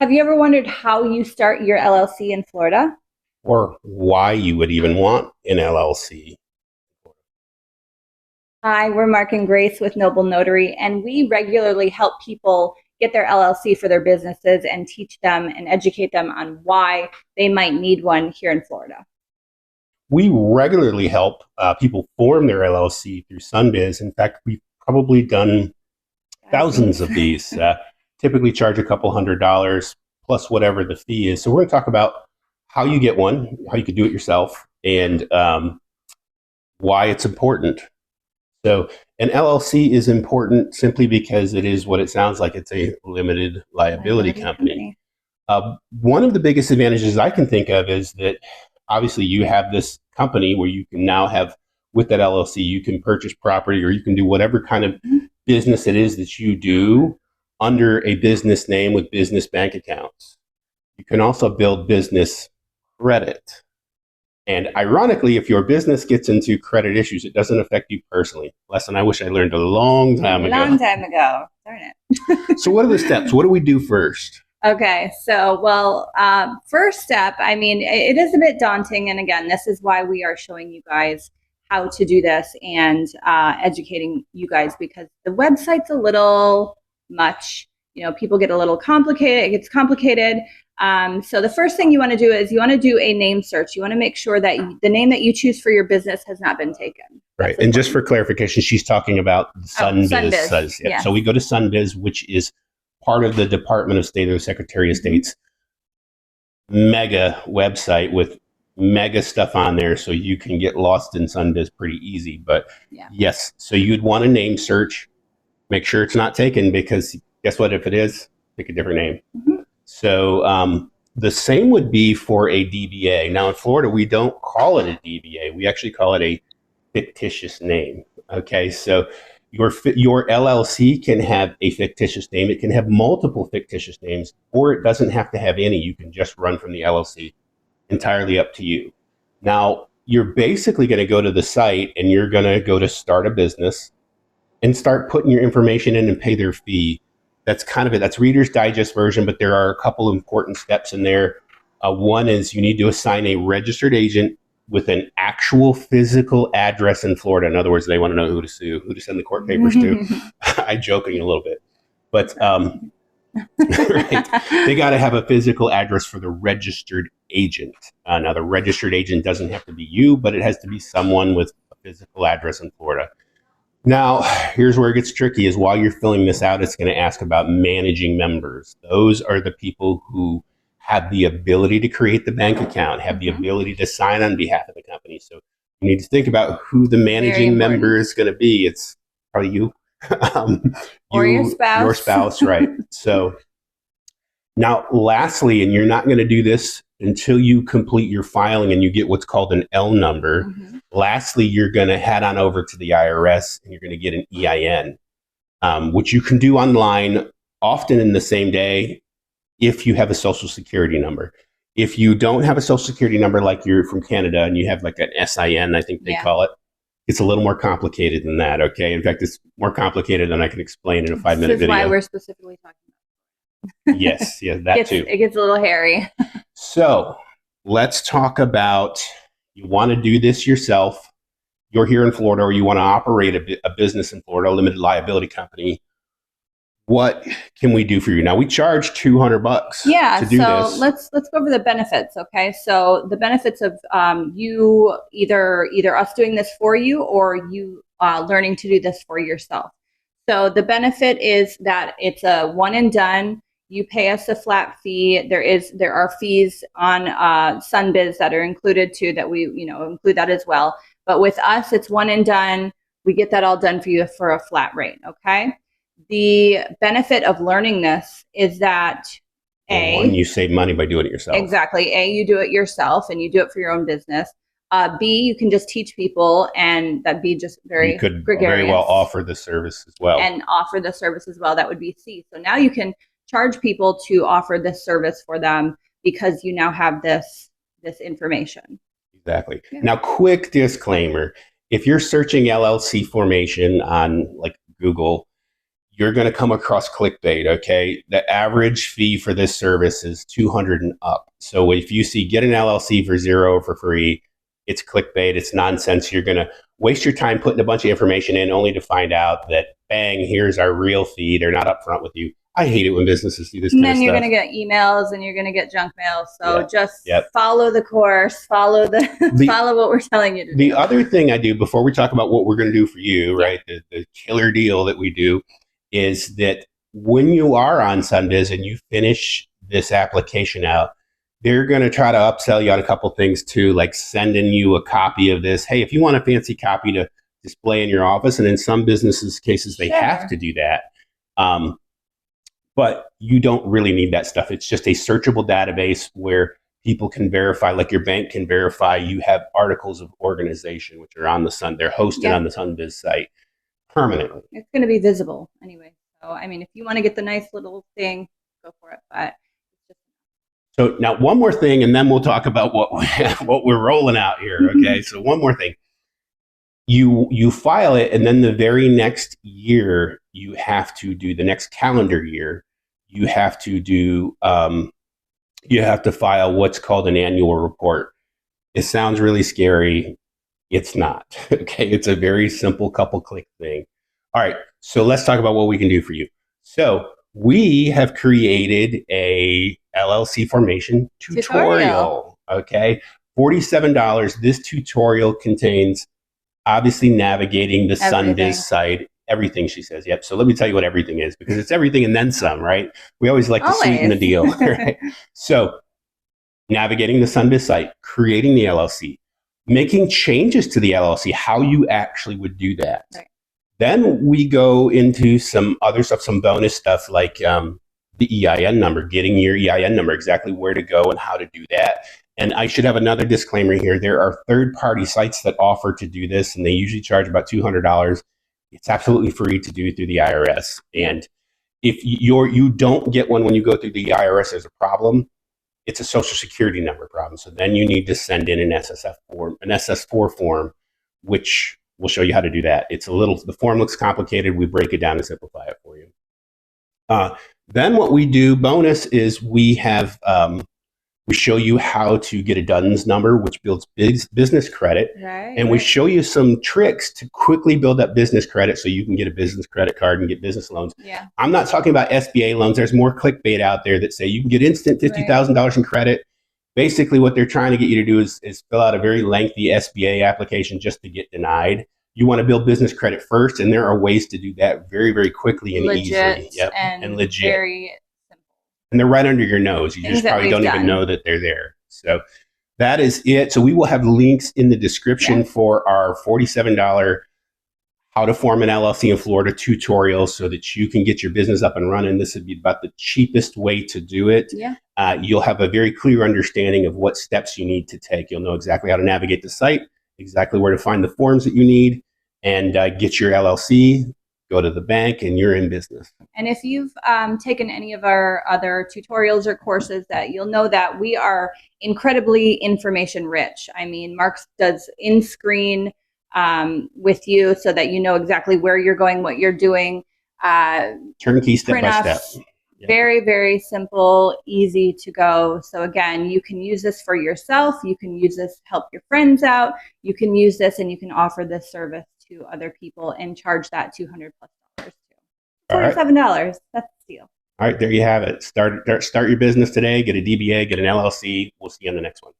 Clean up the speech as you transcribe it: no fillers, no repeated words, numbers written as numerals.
Have you ever wondered how you start your LLC in Florida? or why you would even want an LLC. Hi, we're Mark and Grace with Noble Notary, and we regularly help people get their LLC for their businesses and teach them and educate them on why they might need one here in Florida. We regularly help people form their LLC through SunBiz. In fact, we've probably done thousands of these. Typically charge a couple $100 plus whatever the fee is. So we're going to talk about how you get one, how you can do it yourself, and why it's important. So an LLC is important simply because it is what it sounds like. It's a limited liability company. One of the biggest advantages I can think of is that obviously you have this company where you can now have, with that LLC, you can purchase property or you can do whatever kind of business it is that you do under a business name with business bank accounts. You can also build business credit. And ironically, if your business gets into credit issues, it doesn't affect you personally. Lesson I wish I learned a long time ago. Darn it. So what are the steps? What do we do first? Okay, so, first step, I mean, it is a bit daunting. And again, this is why we are showing you guys how to do this and educating you guys, because the website's a little much. You know, people get a little complicated. It gets complicated. So the first thing you want to do is you want to do a name search. You want to make sure that the name that you choose for your business has not been taken. Right. And just for clarification, she's talking about SunBiz. SunBiz. Yeah. Yeah. So we go to SunBiz, which is part of the Department of State or the Secretary of State's mega website with mega stuff on there. So you can get lost in SunBiz pretty easy. But yes, so you'd want a name search. Make sure it's not taken, because guess what? If it is, pick a different name. So the same would be for a DBA. Now in Florida, we don't call it a DBA. We actually call it a fictitious name. Okay, so your LLC can have a fictitious name. It can have multiple fictitious names, or it doesn't have to have any. You can just run from the LLC. Entirely up to you. Now, you're basically going to go to the site and you're going to go to start a business and start putting your information in and pay their fee. That's kind of it. That's Reader's Digest version, but there are a couple important steps in there. One is you need to assign a registered agent with an actual physical address in Florida. In other words, they want to know who to sue, who to send the court papers to. I'm joking a little bit, but right. They got to have a physical address for the registered agent. Now, the registered agent doesn't have to be you, but it has to be someone with a physical address in Florida. Now, here's where it gets tricky, is while you're filling this out, it's going to ask about managing members. Those are the people who have the ability to create the bank account, have the ability to sign on behalf of the company. So you need to think about who the managing member is going to be. It's probably you. Or your spouse. Your spouse, right. So now, lastly, and you're not going to do this until you complete your filing and you get what's called an L number. Lastly, you're going to head on over to the IRS and you're going to get an EIN, which you can do online, often in the same day, if you have a social security number. If you don't have a social security number, like you're from Canada and you have like an SIN, I think they call it, it's a little more complicated than that, okay? In fact, it's more complicated than I can explain in a 5-minute video. This is why we're specifically talking about it. Yes, that too. It gets a little hairy. So let's talk about, you want to do this yourself. You're here in Florida, or you want to operate a business in Florida, a limited liability company. What can we do for you? Now, we charge $200 to do this. Let's go over the benefits, okay? So the benefits of you either us doing this for you or you learning to do this for yourself. So the benefit is that it's a one and done. You pay us a flat fee. There are fees on SunBiz that are included too, that we include that as well. But with us, it's one and done. We get that all done for you for a flat rate, okay? The benefit of learning this is that One, you save money by doing it yourself. Exactly. A, you do it yourself and you do it for your own business. B, you can just teach people, and that'd be just very gregarious. You could very well offer the service as well. And offer the service as well. That would be C. So now you can charge people to offer this service for them because you now have this information. Exactly. Yeah. Now, quick disclaimer. If you're searching LLC formation on like Google, you're going to come across clickbait. Okay. The average fee for this service is $200 and up. So if you see get an LLC for zero for free, it's clickbait. It's nonsense. You're going to waste your time putting a bunch of information in only to find out that, bang, here's our real fee. They're not upfront with you. I hate it when businesses do this kind of stuff. And then you're going to get emails and you're going to get junk mail. So Yep. just Yep. follow the course, follow follow what we're telling you to do. The other thing I do before we talk about what we're going to do for you, right? The killer deal that we do is that when you are on SunBiz and you finish this application out, they're going to try to upsell you on a couple things too, like sending you a copy of this. Hey, if you want a fancy copy to display in your office, and in some businesses cases, they have to do that. But you don't really need that stuff. It's just a searchable database where people can verify, like your bank can verify you have articles of organization, which are on the Sun. They're hosted on the SunBiz site permanently. It's going to be visible anyway. So, I mean, if you want to get the nice little thing, go for it. But so now one more thing, and then we'll talk about what we're rolling out here. Okay. So one more thing. You file it, and then the very next year you have to do the next calendar year. You have to do you have to file what's called an annual report. It sounds really scary. It's not. Okay, it's a very simple couple click thing. All right, so let's talk about what we can do for you. So we have created a LLC formation tutorial. Okay, $47. This tutorial contains obviously navigating the SunBiz site, everything, she says. Yep. So let me tell you what everything is, because it's everything and then some, right? We always like to sweeten the deal. Right? So navigating the SunBiz site, creating the LLC, making changes to the LLC, how you actually would do that. Right. Then we go into some other stuff, some bonus stuff like the EIN number, getting your EIN number, exactly where to go and how to do that. And I should have another disclaimer here. There are third-party sites that offer to do this, and they usually charge about $200. It's absolutely free to do through the IRS. And if you don't get one when you go through the IRS, there's a problem. It's a Social Security number problem. So then you need to send in an SS4 form, which we'll show you how to do that. The form looks complicated. We break it down and simplify it for you. Then what we do, bonus, is we show you how to get a DUNS number, which builds business credit. Right, and we show you some tricks to quickly build up business credit so you can get a business credit card and get business loans. Yeah. I'm not talking about SBA loans. There's more clickbait out there that say you can get instant $50,000 in credit. Basically, what they're trying to get you to do is fill out a very lengthy SBA application just to get denied. You want to build business credit first, and there are ways to do that very, very quickly and easily. Yep. And legit. Very and they're right under your nose. You just probably don't even know that they're there. So that is it. So we will have links in the description for our $47 how to form an LLC in Florida tutorial so that you can get your business up and running. This would be about the cheapest way to do it. Yeah. You'll have a very clear understanding of what steps you need to take. You'll know exactly how to navigate the site, exactly where to find the forms that you need, and get your LLC. Go to the bank and you're in business. And if you've taken any of our other tutorials or courses, that you'll know that we are incredibly information rich. I mean, Mark does in-screen with you so that you know exactly where you're going, what you're doing. Turnkey step by step. Yeah. Very, very simple, easy to go. So again, you can use this for yourself. You can use this to help your friends out. You can use this and you can offer this service to other people and charge that $200+ too. $47. That's the deal. All right, there you have it. Start your business today. Get a DBA, get an LLC. We'll see you on the next one.